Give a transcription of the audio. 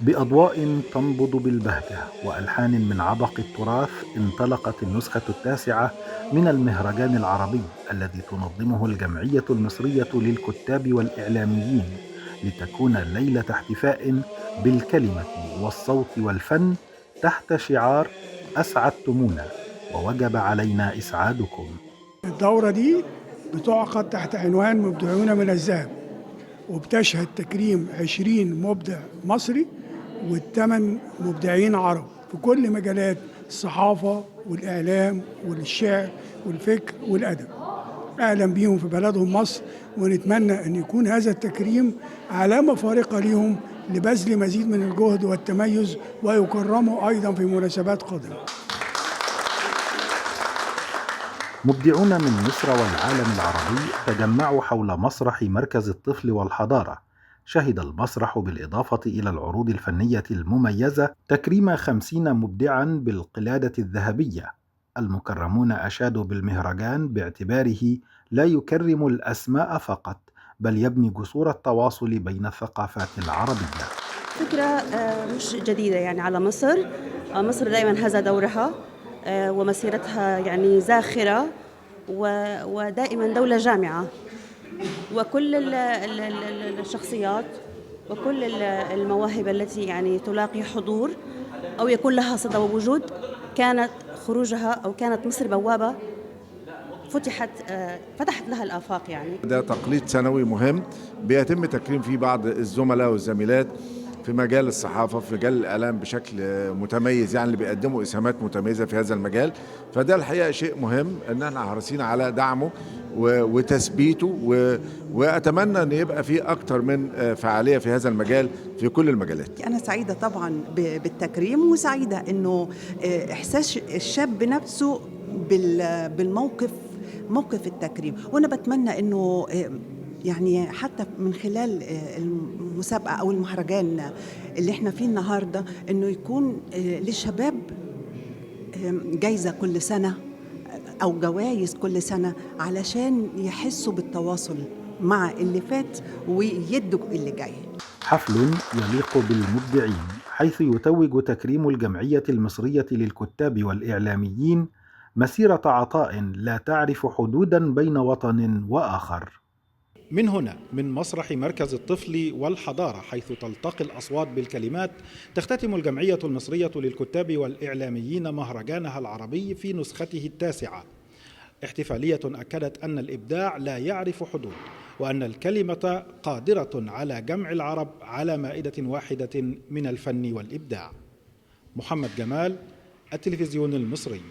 بأضواء تنبض بالبهجة وألحان من عبق التراث انطلقت النسخة التاسعة من المهرجان العربي الذي تنظمه الجمعية المصرية للكتاب والإعلاميين، لتكون ليلة احتفاء بالكلمة والصوت والفن تحت شعار أسعدتمونا ووجب علينا إسعادكم. الدورة دي بتعقد تحت عنوان مبدعون من الذهب، وبتشهد تكريم 20 مبدع مصري والثمان مبدعين عرب في كل مجالات الصحافة والإعلام والشعر والفكر والأدب. أهلا بيهم في بلدهم مصر، ونتمنى أن يكون هذا التكريم علامة فارقة ليهم لبذل مزيد من الجهد والتميز، ويكرموا أيضا في مناسبات قادمة. مبدعون من مصر والعالم العربي تجمعوا حول مسرح مركز الطفل والحضارة. شهد المسرح بالإضافة إلى العروض الفنية المميزة تكريم 50 مبدعا بالقلادة الذهبية. المكرمون أشادوا بالمهرجان باعتباره لا يكرم الأسماء فقط، بل يبني جسور التواصل بين الثقافات العربية. فكرة مش جديدة يعني على مصر. مصر دائما هذا دورها ومسيرتها يعني زاخرة، ودائما دولة جامعة، وكل الشخصيات وكل المواهب التي يعني تلاقي حضور أو يكون لها صدى ووجود كانت خروجها أو كانت مصر بوابة فتحت لها الآفاق. يعني ده تقليد سنوي مهم بيتم تكريم فيه بعض الزملاء والزميلات في مجال الصحافة، في مجال الإعلام بشكل متميز، يعني اللي بيقدموا إسهامات متميزة في هذا المجال. فده الحقيقة شيء مهم إن احنا حريصين على دعمه وتثبيته، وأتمنى أن يبقى فيه أكتر من فعالية في هذا المجال في كل المجالات. أنا سعيدة طبعا بالتكريم، وسعيدة أنه إحساس الشاب نفسه بالموقف، موقف التكريم. وأنا بتمنى أنه يعني حتى من خلال المسابقة أو المهرجان اللي احنا فيه النهاردة أنه يكون للشباب جايزة كل سنة أو جوائز كل سنة علشان يحسوا بالتواصل مع اللي فات ويدوا اللي جاي. حفل يليق بالمبدعين، حيث يتوج تكريم الجمعية المصرية للكتاب والإعلاميين مسيرة عطاء لا تعرف حدودا بين وطن وآخر. من هنا من مسرح مركز الطفل والحضارة، حيث تلتقي الأصوات بالكلمات، تختتم الجمعية المصرية للكتاب والإعلاميين مهرجانها العربي في نسخته التاسعة. احتفالية أكدت أن الإبداع لا يعرف حدود، وأن الكلمة قادرة على جمع العرب على مائدة واحدة من الفن والإبداع. محمد جمال، التلفزيون المصري.